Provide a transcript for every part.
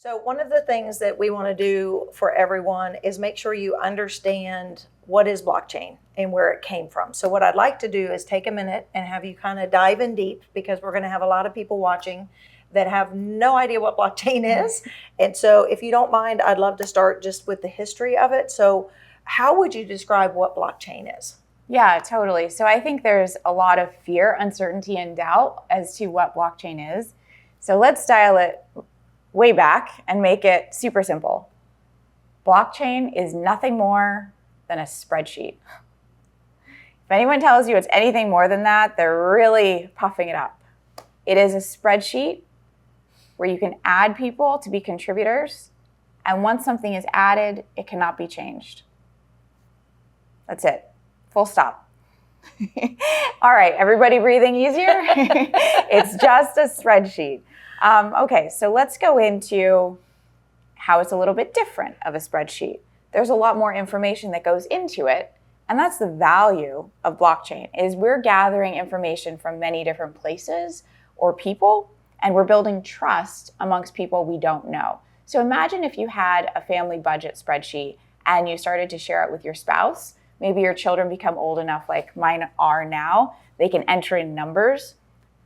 So one of the things that we want to do for everyone is make sure you understand what is blockchain and where it came from. So what I'd like to do is take a minute and have you kind of dive in deep, because we're going to have a lot of people watching that have no idea what blockchain is. And so if you don't mind, I'd love to start just with the history of it. So how would you describe what blockchain is? Yeah, totally. So I think there's a lot of fear, uncertainty, and doubt as to what blockchain is. So let's dial it way back and make it super simple. Blockchain is nothing more than a spreadsheet. If anyone tells you it's anything more than that, they're really puffing it up. It is a spreadsheet where you can add people to be contributors, and once something is added, it cannot be changed. That's it. Full stop. All right, everybody breathing easier? It's just a spreadsheet. Okay, so let's go into how it's a little bit different of a spreadsheet. There's a lot more information that goes into it, and that's the value of blockchain, is we're gathering information from many different places or people, and we're building trust amongst people we don't know. So imagine if you had a family budget spreadsheet and you started to share it with your spouse. Maybe your children become old enough, like mine are now, they can enter in numbers.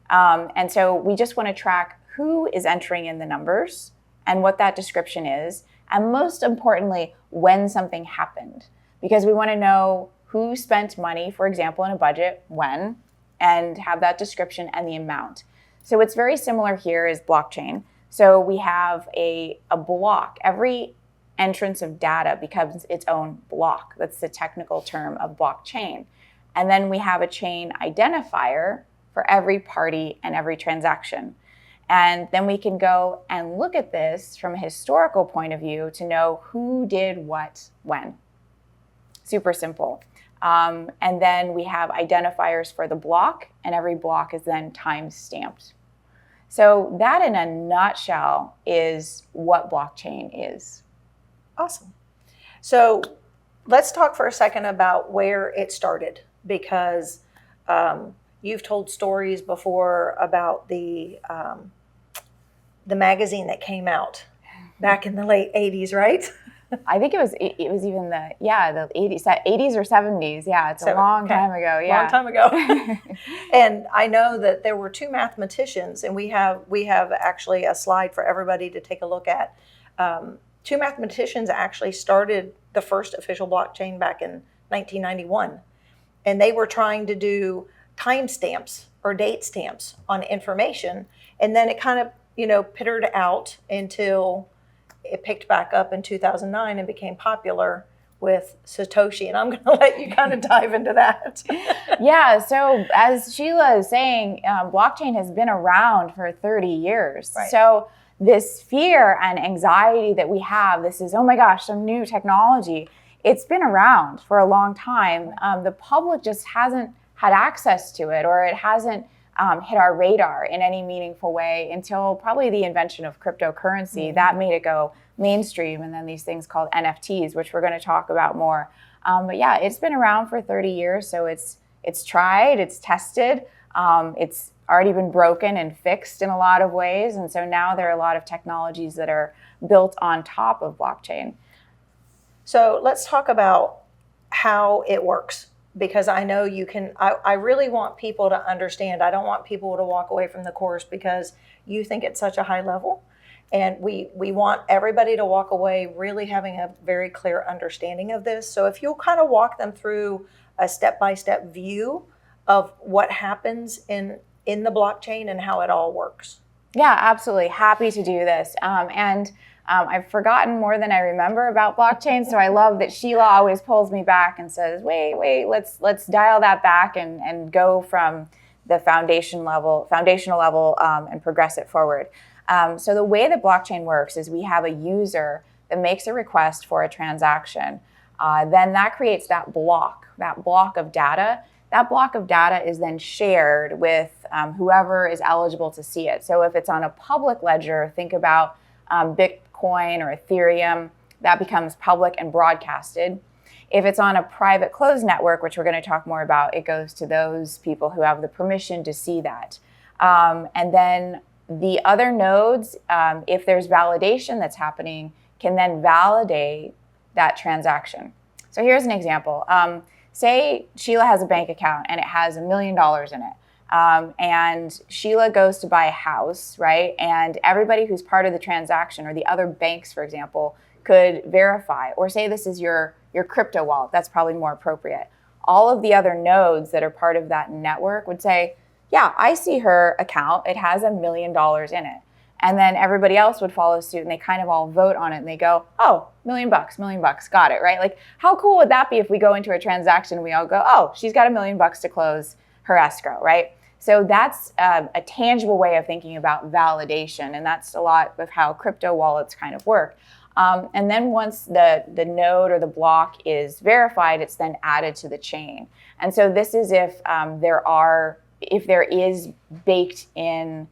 And so we just want to track who is entering in the numbers and what that description is. And most importantly, when something happened, because we want to know who spent money, for example, in a budget, when, and have that description and the amount. So it's very similar here as blockchain. So we have a block. Every entrance of data becomes its own block. That's the technical term of blockchain. And then we have a chain identifier for every party and every transaction. And then we can go and look at this from a historical point of view to know who did what when. Super simple. And then we have identifiers for the block, and every block is then time stamped. So that in a nutshell is what blockchain is. Awesome. So let's talk for a second about where it started, because you've told stories before about the magazine that came out back in the late 80s, right? I think it was even the 80s or 70s. Yeah, it's a long time ago. Yeah, long time ago. And I know that there were two mathematicians, and we have actually a slide for everybody to take a look at. Two mathematicians actually started the first official blockchain back in 1991, and they were trying to do timestamps or date stamps on information, and then it kind of pittered out until it picked back up in 2009 and became popular with Satoshi. And I'm going to let you kind of dive into that. Yeah. So as Sheila is saying, blockchain has been around for 30 years. Right. So this fear and anxiety that we have, this is, oh my gosh, some new technology. It's been around for a long time. The public just hasn't had access to it, or it hasn't hit our radar in any meaningful way until probably the invention of cryptocurrency. Mm-hmm. That made it go mainstream, and then these things called NFTs, which we're going to talk about more. But yeah, it's been around for 30 years, so it's tried, it's tested, it's already been broken and fixed in a lot of ways, and so now there are a lot of technologies that are built on top of blockchain. So let's talk about how it works, because I know you can, I really want people to understand. I don't want people to walk away from the course because you think it's such a high level. And we want everybody to walk away really having a very clear understanding of this. So if you'll kind of walk them through a step-by-step view of what happens in the blockchain and how it all works. Yeah, absolutely. Happy to do this. I've forgotten more than I remember about blockchain, so I love that Sheila always pulls me back and says, wait, let's dial that back and go from the foundational level and progress it forward. So the way that blockchain works is we have a user that makes a request for a transaction. Then that creates that block of data. That block of data is then shared with whoever is eligible to see it. So if it's on a public ledger, think about Bitcoin or Ethereum, that becomes public and broadcasted. If it's on a private closed network, which we're going to talk more about, it goes to those people who have the permission to see that. And then the other nodes, if there's validation that's happening, can then validate that transaction. So here's an example. Say Sheila has a bank account and it has $1 million in it. And Sheila goes to buy a house, right? And everybody who's part of the transaction, or the other banks, for example, could verify, or say this is your crypto wallet. That's probably more appropriate. All of the other nodes that are part of that network would say, yeah, I see her account. It has $1 million in it. And then everybody else would follow suit, and they kind of all vote on it, and they go, oh, $1 million, $1 million, got it, right? Like, how cool would that be if we go into a transaction and we all go, oh, she's got $1 million to close her escrow, right? So that's a tangible way of thinking about validation, and that's a lot of how crypto wallets kind of work. And then once the node or the block is verified, it's then added to the chain. And so this is if there is baked in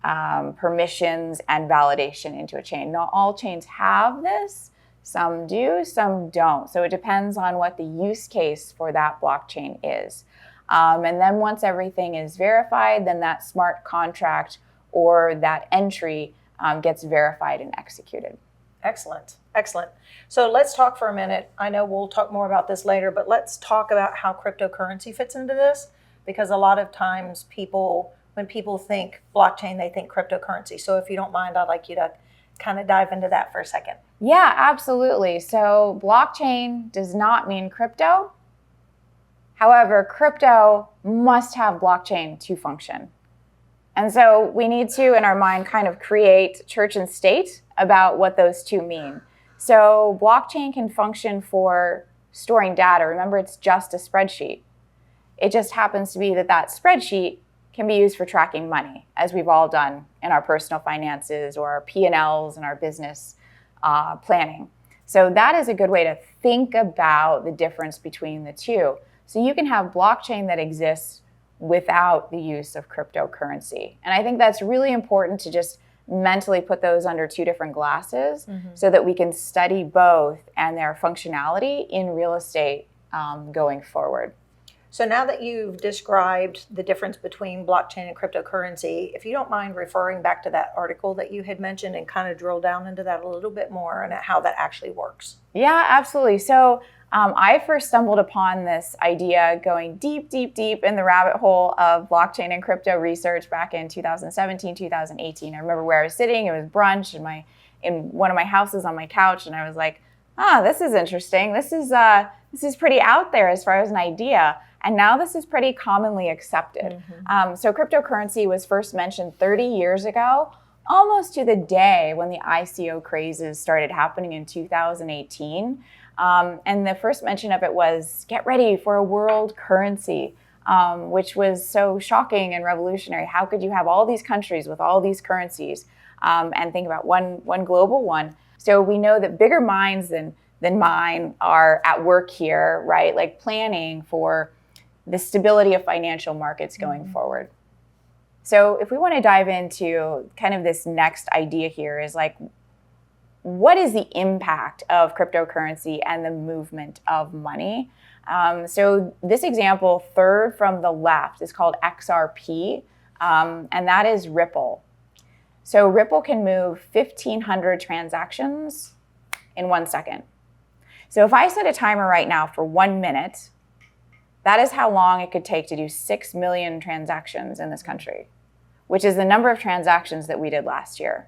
permissions and validation into a chain. Not all chains have this. Some do, some don't. So it depends on what the use case for that blockchain is. And then once everything is verified, then that smart contract or that entry gets verified and executed. Excellent. Excellent. So let's talk for a minute. I know we'll talk more about this later, but let's talk about how cryptocurrency fits into this, because a lot of times when people think blockchain, they think cryptocurrency. So if you don't mind, I'd like you to kind of dive into that for a second. Yeah, absolutely. So blockchain does not mean crypto. However, crypto must have blockchain to function. And so we need to, in our mind, kind of create church and state about what those two mean. So blockchain can function for storing data. Remember, it's just a spreadsheet. It just happens to be that spreadsheet can be used for tracking money, as we've all done in our personal finances or our P&Ls and our business planning. So that is a good way to think about the difference between the two. So you can have blockchain that exists without the use of cryptocurrency. And I think that's really important to just mentally put those under two different glasses so that we can study both and their functionality in real estate going forward. So now that you've described the difference between blockchain and cryptocurrency, if you don't mind referring back to that article that you had mentioned and kind of drill down into that a little bit more and how that actually works. Yeah, absolutely. So I first stumbled upon this idea going deep in the rabbit hole of blockchain and crypto research back in 2017, 2018. I remember where I was sitting. It was brunch in one of my houses on my couch, and I was like, this is interesting. This is pretty out there as far as an idea. And now this is pretty commonly accepted. So cryptocurrency was first mentioned 30 years ago, almost to the day when the ICO crazes started happening in 2018. And the first mention of it was, get ready for a world currency, which was so shocking and revolutionary. How could you have all these countries with all these currencies and think about one global one? So we know that bigger minds than mine are at work here, right? Like planning for the stability of financial markets going forward. So if we want to dive into kind of this next idea here is like, what is the impact of cryptocurrency and the movement of money? So this example, third from the left, is called XRP, and that is Ripple. So Ripple can move 1,500 transactions in 1 second. So if I set a timer right now for 1 minute, that is how long it could take to do 6 million transactions in this country, which is the number of transactions that we did last year.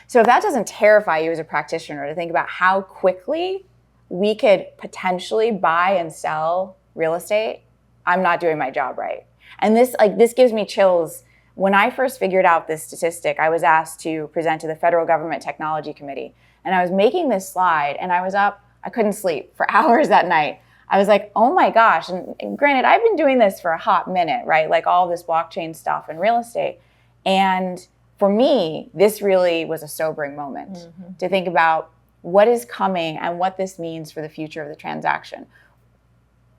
So if that doesn't terrify you as a practitioner to think about how quickly we could potentially buy and sell real estate, I'm not doing my job right. And this gives me chills. When I first figured out this statistic, I was asked to present to the Federal Government Technology Committee. And I was making this slide and I was up, I couldn't sleep for hours that night. I was like, oh my gosh. And granted, I've been doing this for a hot minute, right? Like all this blockchain stuff and real estate. And for me, this really was a sobering moment to think about what is coming and what this means for the future of the transaction.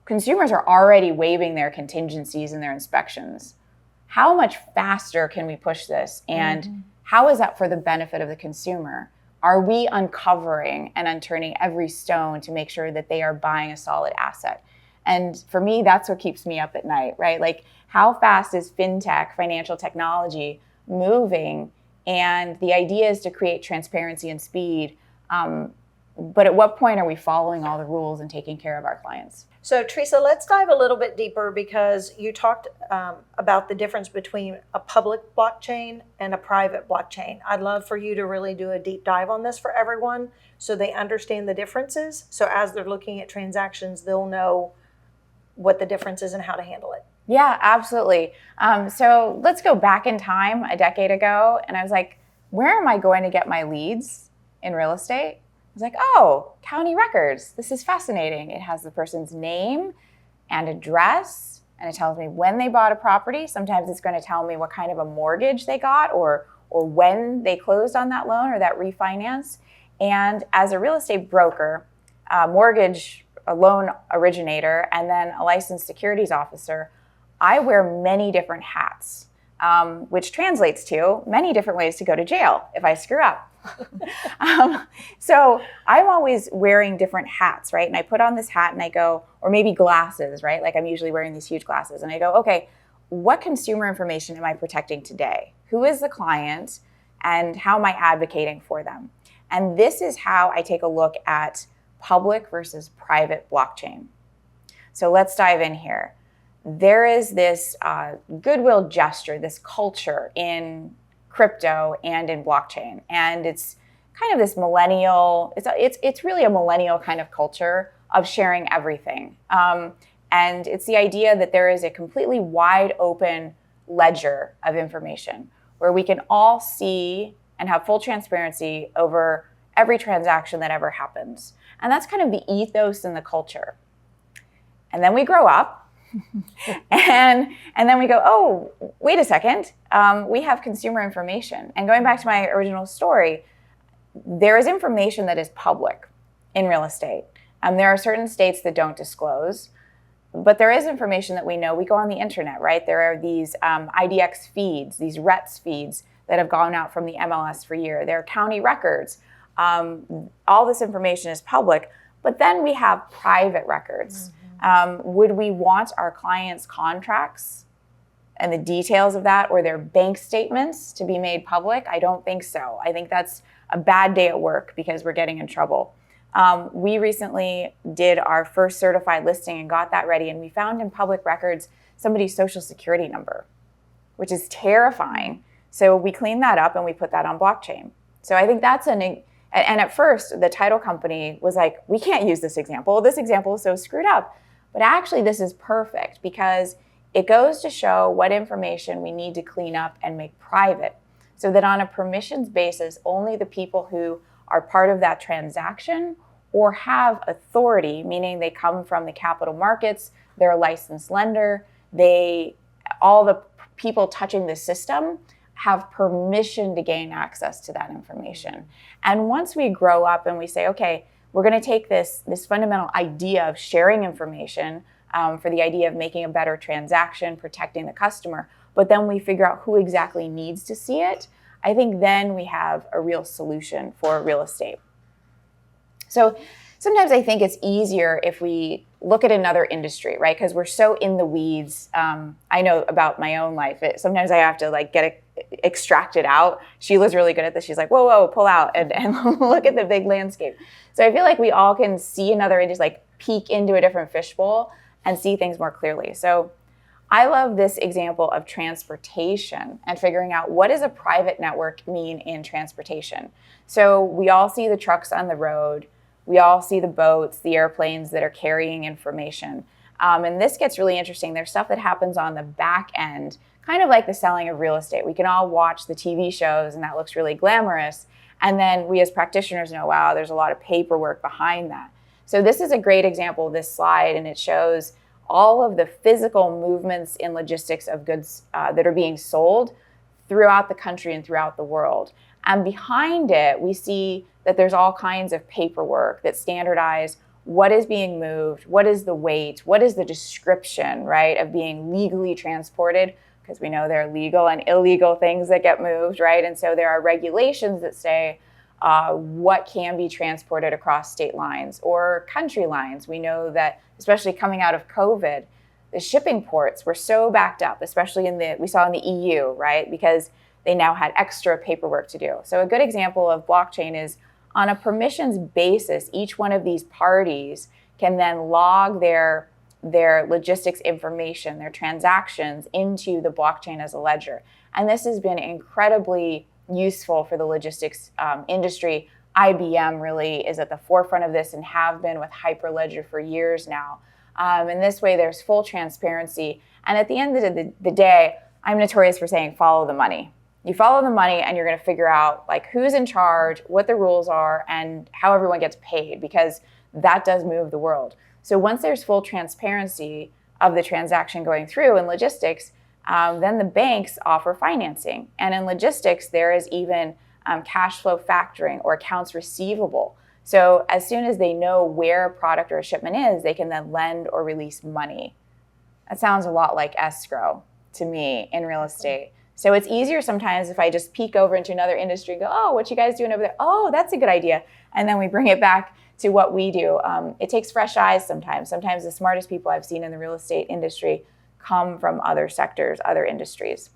Consumers are already waiving their contingencies and their inspections. How much faster can we push this? And how is that for the benefit of the consumer? Are we uncovering and unturning every stone to make sure that they are buying a solid asset? And for me, that's what keeps me up at night, right? Like, how fast is fintech, financial technology, moving, and the idea is to create transparency and speed. But at what point are we following all the rules and taking care of our clients? So Teresa, let's dive a little bit deeper, because you talked about the difference between a public blockchain and a private blockchain. I'd love for you to really do a deep dive on this for everyone so they understand the differences. So as they're looking at transactions, they'll know what the difference is and how to handle it. Yeah, absolutely. So let's go back in time a decade ago. And I was like, where am I going to get my leads in real estate? I was like, oh, county records. This is fascinating. It has the person's name and address, and it tells me when they bought a property. Sometimes it's going to tell me what kind of a mortgage they got, or when they closed on that loan or that refinance. And as a real estate broker, a loan originator, and then a licensed securities officer, I wear many different hats, which translates to many different ways to go to jail if I screw up. So I'm always wearing different hats, right? And I put on this hat and I go, or maybe glasses, right? Like I'm usually wearing these huge glasses, and I go, okay, what consumer information am I protecting today? Who is the client, and how am I advocating for them? And this is how I take a look at public versus private blockchain. So let's dive in here. There is this goodwill gesture, this culture in crypto and in blockchain, and it's kind of this millennial. It's really a millennial kind of culture of sharing everything, and it's the idea that there is a completely wide open ledger of information where we can all see and have full transparency over every transaction that ever happens, and that's kind of the ethos and the culture. And then we grow up. and then we go, oh, wait a second, we have consumer information. And going back to my original story, there is information that is public in real estate. There are certain states that don't disclose, but there is information that we know. We go on the internet, right? There are these IDX feeds, these RETS feeds that have gone out from the MLS for years. There are county records. All this information is public, but then we have private records. Would we want our clients' contracts and the details of that, or their bank statements, to be made public? I don't think so. I think that's a bad day at work because we're getting in trouble. We recently did our first certified listing and got that ready, and we found in public records somebody's social security number, which is terrifying. So we cleaned that up and we put that on blockchain. So I think that's and at first the title company was like, we can't use this example. This example is so screwed up. But actually, this is perfect because it goes to show what information we need to clean up and make private, so that on a permissions basis, only the people who are part of that transaction or have authority, meaning they come from the capital markets, they're a licensed lender, all the people touching the system have permission to gain access to that information. And once we grow up and we say, okay, we're going to take this fundamental idea of sharing information for the idea of making a better transaction, protecting the customer, but then we figure out who exactly needs to see it, I think then we have a real solution for real estate. So sometimes I think it's easier if we look at another industry, right? Because we're so in the weeds. I know about my own life. Sometimes I have to get it extracted out. Sheila's really good at this. She's like, whoa, pull out and look at the big landscape. So I feel like we all can see another industry, peek into a different fishbowl and see things more clearly. So I love this example of transportation and figuring out what does a private network mean in transportation. So we all see the trucks on the road. We all see the boats, the airplanes that are carrying information. And this gets really interesting. There's stuff that happens on the back end, kind of like the selling of real estate. We can all watch the TV shows and that looks really glamorous. And then we as practitioners know, wow, there's a lot of paperwork behind that. So this is a great example of this slide, and it shows all of the physical movements in logistics of goods that are being sold throughout the country and throughout the world. And behind it, we see that there's all kinds of paperwork that standardize what is being moved, what is the weight, what is the description, right, of being legally transported, because we know there are legal and illegal things that get moved, right? And so there are regulations that say what can be transported across state lines or country lines. We know that, especially coming out of COVID, the shipping ports were so backed up, especially we saw in the EU, right? Because they now had extra paperwork to do. So a good example of blockchain is on a permissions basis, each one of these parties can then log their logistics information, their transactions into the blockchain as a ledger. And this has been incredibly useful for the logistics industry. IBM really is at the forefront of this and have been with Hyperledger for years now. And this way there's full transparency. And at the end of the day, I'm notorious for saying follow the money. You follow the money and you're going to figure out like who's in charge, what the rules are, and how everyone gets paid, because that does move the world. So once there's full transparency of the transaction going through in logistics, then the banks offer financing. And in logistics, there is even cash flow factoring or accounts receivable. So as soon as they know where a product or a shipment is, they can then lend or release money. That sounds a lot like escrow to me in real estate. So it's easier sometimes if I just peek over into another industry and go, oh, what you guys doing over there? Oh, that's a good idea. And then we bring it back to what we do. It takes fresh eyes sometimes. Sometimes the smartest people I've seen in the real estate industry come from other sectors, other industries.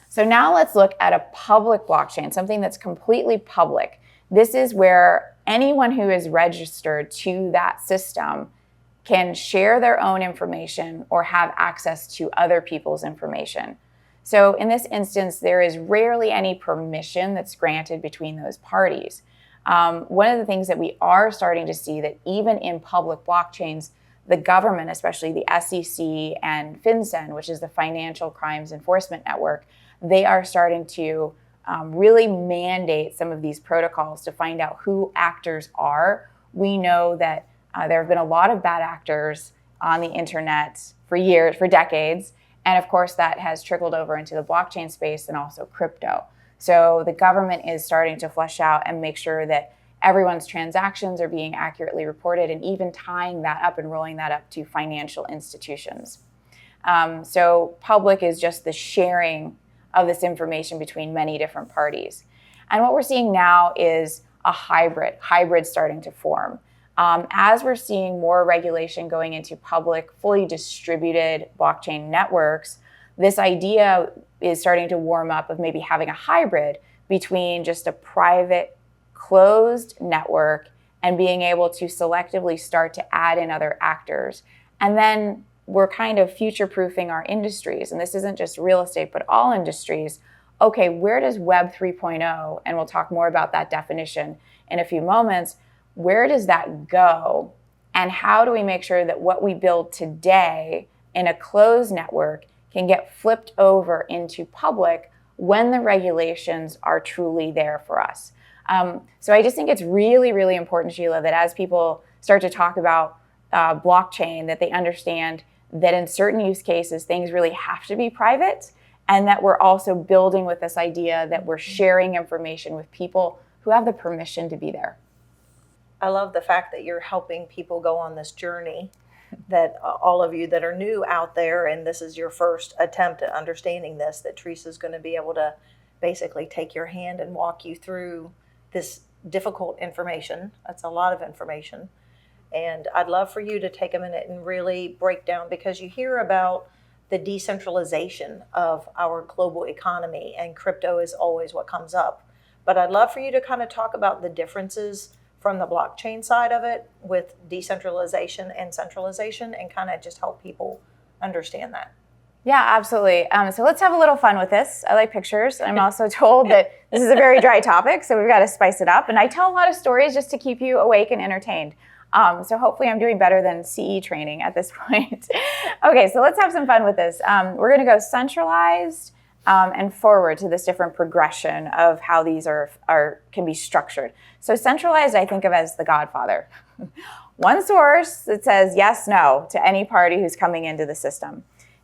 So now let's look at a public blockchain, something that's completely public. This is where anyone who is registered to that system can share their own information or have access to other people's information. So in this instance, there is rarely any permission that's granted between those parties. One of the things that we are starting to see that even in public blockchains, the government, especially the SEC and FinCEN, which is the Financial Crimes Enforcement Network, they are starting to really mandate some of these protocols to find out who actors are. We know that there have been a lot of bad actors on the internet for years, for decades. And of course, that has trickled over into the blockchain space and also crypto. So the government is starting to flesh out and make sure that everyone's transactions are being accurately reported, and even tying that up and rolling that up to financial institutions. So public is just the sharing of this information between many different parties. And what we're seeing now is a hybrid starting to form. As we're seeing more regulation going into public, fully distributed blockchain networks, this idea is starting to warm up of maybe having a hybrid between just a private, closed network and being able to selectively start to add in other actors. And then we're kind of future-proofing our industries. And this isn't just real estate, but all industries. Okay, where does Web 3.0, and we'll talk more about that definition in a few moments, where does that go? And how do we make sure that what we build today in a closed network can get flipped over into public when the regulations are truly there for us? So I just think it's really, really important, Sheila, that as people start to talk about blockchain, that they understand that in certain use cases, things really have to be private, and that we're also building with this idea that we're sharing information with people who have the permission to be there. I love the fact that you're helping people go on this journey, that all of you that are new out there, and this is your first attempt at understanding this, that Teresa's going to be able to basically take your hand and walk you through this difficult information. That's a lot of information. And I'd love for you to take a minute and really break down, because you hear about the decentralization of our global economy, and crypto is always what comes up. But I'd love for you to kind of talk about the differences from the blockchain side of it with decentralization and centralization, and kind of just help people understand that. Yeah, absolutely. So let's have a little fun with this. I like pictures. I'm also told that this is a very dry topic, so we've got to spice it up. And I tell a lot of stories just to keep you awake and entertained. So hopefully I'm doing better than CE training at this point. Okay, so let's have some fun with this. We're going to go centralized and forward to this different progression of how these can be structured. So centralized, I think of as the Godfather. One source that says yes, no to any party who's coming into the system.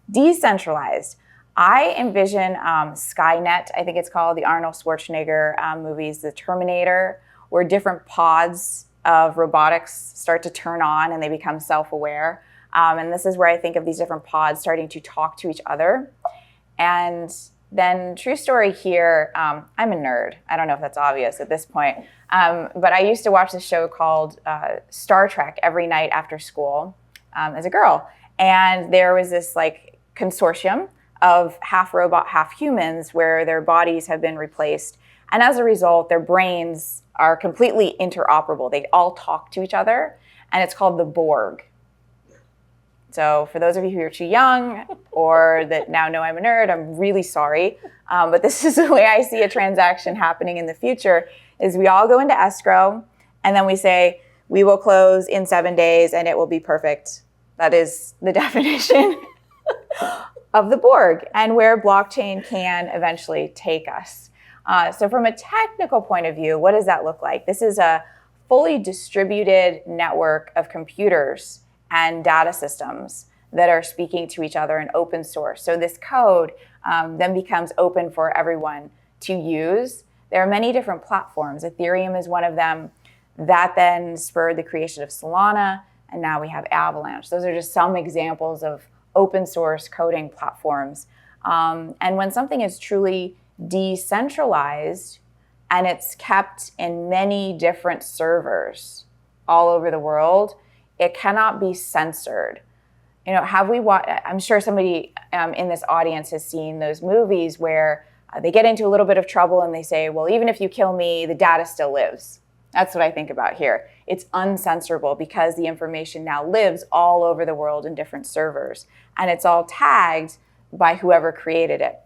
Decentralized, I envision Skynet, I think it's called, the Arnold Schwarzenegger movies, The Terminator, where different pods of robotics start to turn on and they become self-aware. And this is where I think of these different pods starting to talk to each other. And then, true story here, I'm a nerd. I don't know if that's obvious at this point. But I used to watch this show called Star Trek every night after school as a girl. And there was this like consortium of half robot, half humans, where their bodies have been replaced. And as a result, their brains are completely interoperable. They all talk to each other, and it's called the Borg. So for those of you who are too young or that now know I'm a nerd, I'm really sorry. But this is the way I see a transaction happening in the future, is we all go into escrow, and then we say, we will close in 7 days and it will be perfect. That is the definition of the Borg and where blockchain can eventually take us. So from a technical point of view, what does that look like? This is a fully distributed network of computers and data systems that are speaking to each other in open source. So this code then becomes open for everyone to use. There are many different platforms. Ethereum is one of them. That then spurred the creation of Solana, and now we have Avalanche. Those are just some examples of open source coding platforms. And when something is truly decentralized and it's kept in many different servers all over the world, it cannot be censored. You know, I'm sure somebody in this audience has seen those movies where they get into a little bit of trouble and they say, well, even if you kill me, the data still lives. That's what I think about here. It's uncensorable because the information now lives all over the world in different servers, and it's all tagged by whoever created it.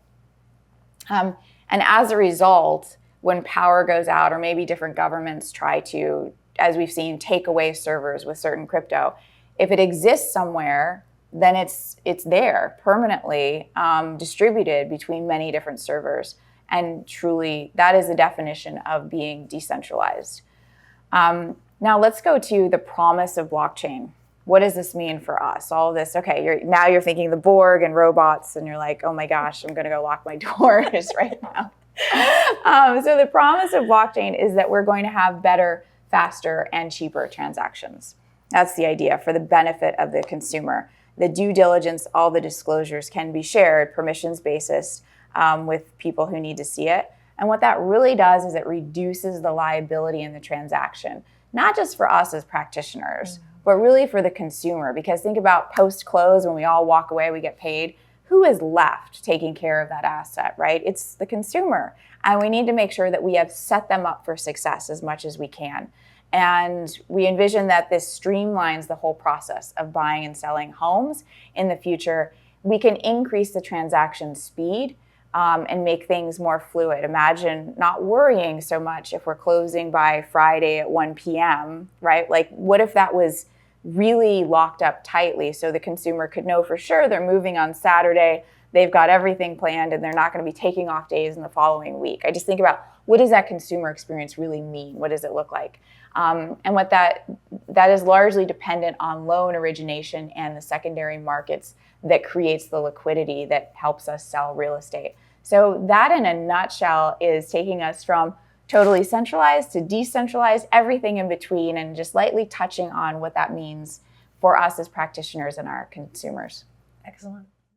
And as a result, when power goes out, or maybe different governments try to, as we've seen, take away servers with certain crypto, if it exists somewhere, then it's there permanently distributed between many different servers. And truly, that is the definition of being decentralized. Now let's go to the promise of blockchain. What does this mean for us? All of this, okay, now you're thinking the Borg and robots, and you're like, oh my gosh, I'm gonna go lock my doors right now. So the promise of blockchain is that we're going to have better, faster, and cheaper transactions. That's the idea, for the benefit of the consumer. The due diligence, all the disclosures can be shared, permissions basis, with people who need to see it. And what that really does is it reduces the liability in the transaction, not just for us as practitioners, but really for the consumer. Because think about post-close, when we all walk away, we get paid. Who is left taking care of that asset, right? It's the consumer. And we need to make sure that we have set them up for success as much as we can. And we envision that this streamlines the whole process of buying and selling homes in the future. We can increase the transaction speed and make things more fluid. Imagine not worrying so much if we're closing by Friday at 1 p.m., right? Like, what if that was really locked up tightly so the consumer could know for sure they're moving on Saturday, they've got everything planned, and they're not going to be taking off days in the following week. I just think about, what does that consumer experience really mean? What does it look like? And what that is largely dependent on loan origination and the secondary markets that creates the liquidity that helps us sell real estate. So that, in a nutshell, is taking us from totally centralized to decentralized, everything in between, and just lightly touching on what that means for us as practitioners and our consumers. Excellent.